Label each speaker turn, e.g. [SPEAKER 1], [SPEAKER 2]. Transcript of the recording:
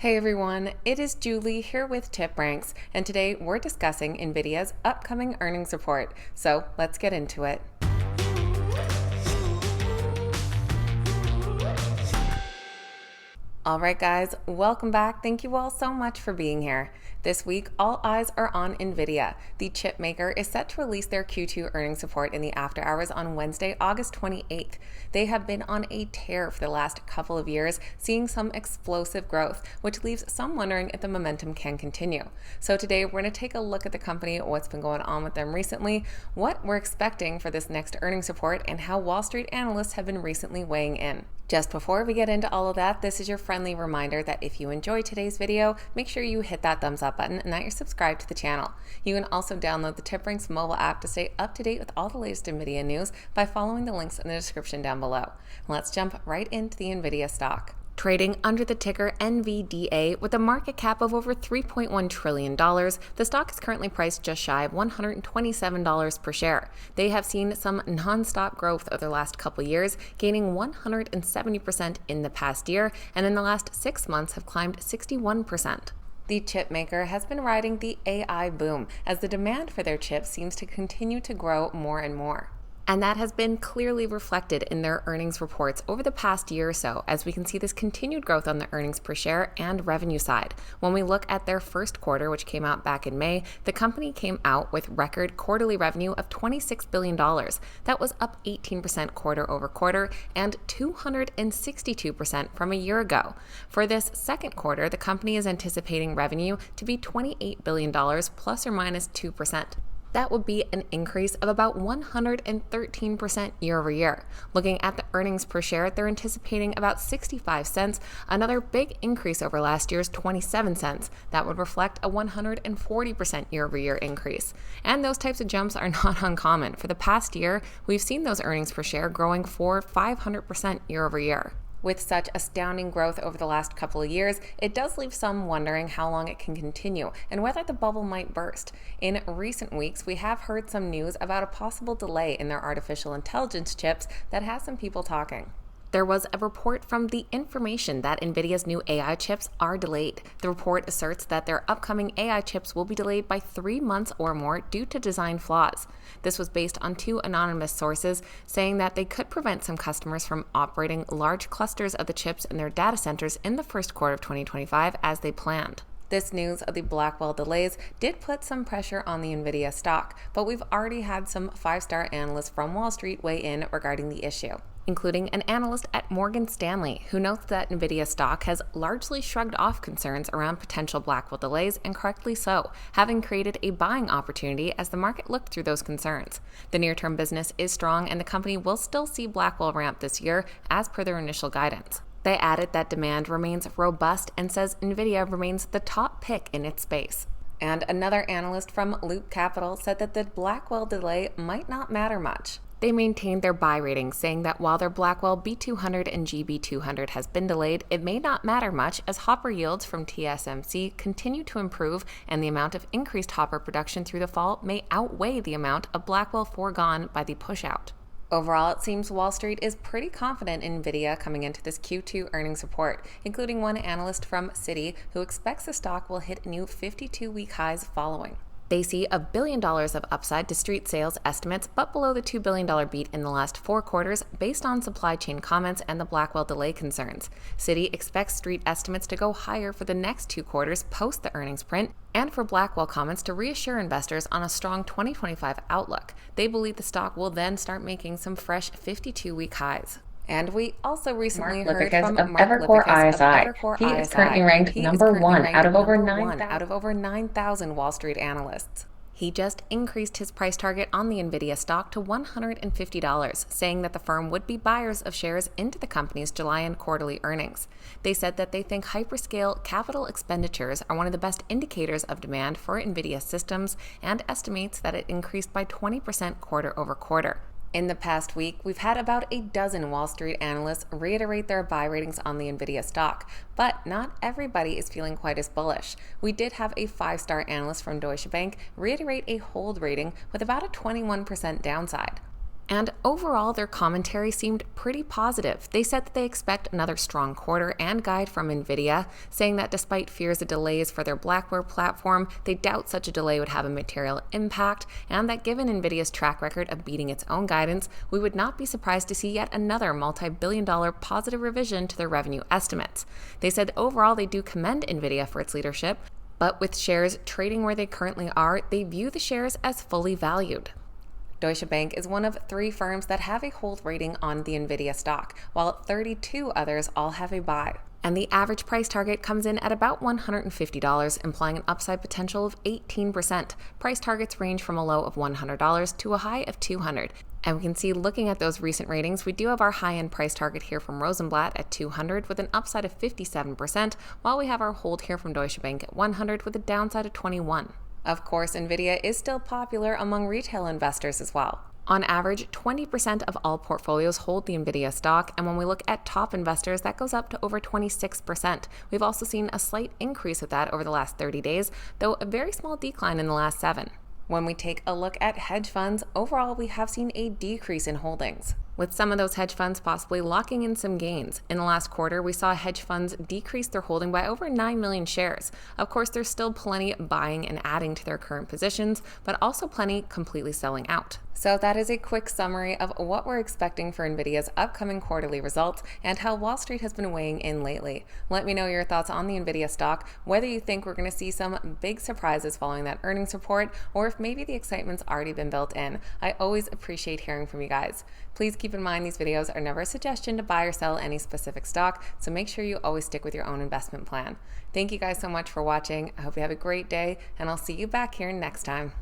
[SPEAKER 1] Hey everyone, it is Julie here with TipRanks, and today we're discussing Nvidia's upcoming earnings report. So let's get into it. Alright guys, welcome back. Thank you all so much for being here. This week, all eyes are on Nvidia. The chip maker is set to release their Q2 earnings report in the after hours on Wednesday, August 28th. They have been on a tear for the last couple of years, seeing some explosive growth, which leaves some wondering if the momentum can continue. So today, we're going to take a look at the company, what's been going on with them recently, what we're expecting for this next earnings report, and how Wall Street analysts have been recently weighing in. Just before we get into all of that, this is your friendly reminder that if you enjoyed today's video, make sure you hit that thumbs up button and that you're subscribed to the channel. You can also download the TipRanks mobile app to stay up to date with all the latest Nvidia news by following the links in the description down below. Let's jump right into the Nvidia stock. Trading under the ticker NVDA with a market cap of over $3.1 trillion, the stock is currently priced just shy of $127 per share. They have seen some non-stop growth over the last couple years, gaining 170% in the past year, and in the last 6 months have climbed 61%. The chip maker has been riding the AI boom as the demand for their chips seems to continue to grow more and more. And that has been clearly reflected in their earnings reports over the past year or so, as we can see this continued growth on the earnings per share and revenue side. When we look at their first quarter, which came out back in May, the company came out with record quarterly revenue of $26 billion. That was up 18% quarter over quarter and 262% from a year ago. For this second quarter, the company is anticipating revenue to be $28 billion plus or minus 2%. That would be an increase of about 113% year over year. Looking at the earnings per share, they're anticipating about 65 cents, another big increase over last year's 27 cents. That would reflect a 140% year over year increase. And those types of jumps are not uncommon. For the past year, we've seen those earnings per share growing for 500% year over year. With such astounding growth over the last couple of years, it does leave some wondering how long it can continue and whether the bubble might burst. In recent weeks, we have heard some news about a possible delay in their artificial intelligence chips that has some people talking. There was a report from The Information that Nvidia's new AI chips are delayed. The report asserts that their upcoming AI chips will be delayed by 3 months or more due to design flaws. This was based on 2 anonymous sources saying that they could prevent some customers from operating large clusters of the chips in their data centers in the first quarter of 2025 as they planned. This news of the Blackwell delays did put some pressure on the Nvidia stock, but we've already had some 5-star analysts from Wall Street weigh in regarding the issue, including an analyst at Morgan Stanley who notes that Nvidia stock has largely shrugged off concerns around potential Blackwell delays, and correctly so, having created a buying opportunity as the market looked through those concerns. The near-term business is strong and the company will still see Blackwell ramp this year as per their initial guidance. They added that demand remains robust and says Nvidia remains the top pick in its space. And another analyst from Loop Capital said that the Blackwell delay might not matter much. They maintained their buy rating, saying that while their Blackwell B200 and GB200 has been delayed, it may not matter much as Hopper yields from TSMC continue to improve and the amount of increased Hopper production through the fall may outweigh the amount of Blackwell foregone by the pushout. Overall, it seems Wall Street is pretty confident in Nvidia coming into this Q2 earnings report, including one analyst from Citi who expects the stock will hit new 52-week highs following. They see $1 billion of upside to street sales estimates, but below the $2 billion beat in the last 4 quarters based on supply chain comments and the Blackwell delay concerns. Citi expects street estimates to go higher for the next 2 quarters post the earnings print, and for Blackwell comments to reassure investors on a strong 2025 outlook. They believe the stock will then start making some fresh 52-week highs. And we also recently heard from Mark
[SPEAKER 2] Evercore
[SPEAKER 1] Lipicus
[SPEAKER 2] ISI. He is currently ranked number 1 out of over
[SPEAKER 1] 9,000 Wall Street analysts. He just increased his price target on the Nvidia stock to $150, saying that the firm would be buyers of shares into the company's July and quarterly earnings. They said that they think hyperscale capital expenditures are one of the best indicators of demand for Nvidia systems and estimates that it increased by 20% quarter over quarter. In the past week, we've had about a dozen Wall Street analysts reiterate their buy ratings on the Nvidia stock, but not everybody is feeling quite as bullish. We did have a 5-star analyst from Deutsche Bank reiterate a hold rating with about a 21% downside. And overall, their commentary seemed pretty positive. They said that they expect another strong quarter and guide from Nvidia, saying that despite fears of delays for their Blackware platform, they doubt such a delay would have a material impact, and that given Nvidia's track record of beating its own guidance, we would not be surprised to see yet another multi-billion-dollar positive revision to their revenue estimates. They said overall they do commend Nvidia for its leadership, but with shares trading where they currently are, they view the shares as fully valued. Deutsche Bank is one of 3 firms that have a hold rating on the Nvidia stock, while 32 others all have a buy. And the average price target comes in at about $150, implying an upside potential of 18%. Price targets range from a low of $100 to a high of $200. And we can see, looking at those recent ratings, we do have our high-end price target here from Rosenblatt at 200 with an upside of 57%, while we have our hold here from Deutsche Bank at 100 with a downside of 21. Of course, Nvidia is still popular among retail investors as well. On average, 20% of all portfolios hold the Nvidia stock, and when we look at top investors, that goes up to over 26%. We've also seen a slight increase of that over the last 30 days, though a very small decline in the last 7. When we take a look at hedge funds, overall we have seen a decrease in holdings, with some of those hedge funds possibly locking in some gains. In the last quarter, we saw hedge funds decrease their holding by over 9 million shares. Of course, there's still plenty buying and adding to their current positions, but also plenty completely selling out. So that is a quick summary of what we're expecting for Nvidia's upcoming quarterly results and how Wall Street has been weighing in lately. Let me know your thoughts on the Nvidia stock, whether you think we're going to see some big surprises following that earnings report, or if maybe the excitement's already been built in. I always appreciate hearing from you guys. Please keep in mind these videos are never a suggestion to buy or sell any specific stock, so make sure you always stick with your own investment plan. Thank you guys so much for watching. I hope you have a great day, and I'll see you back here next time.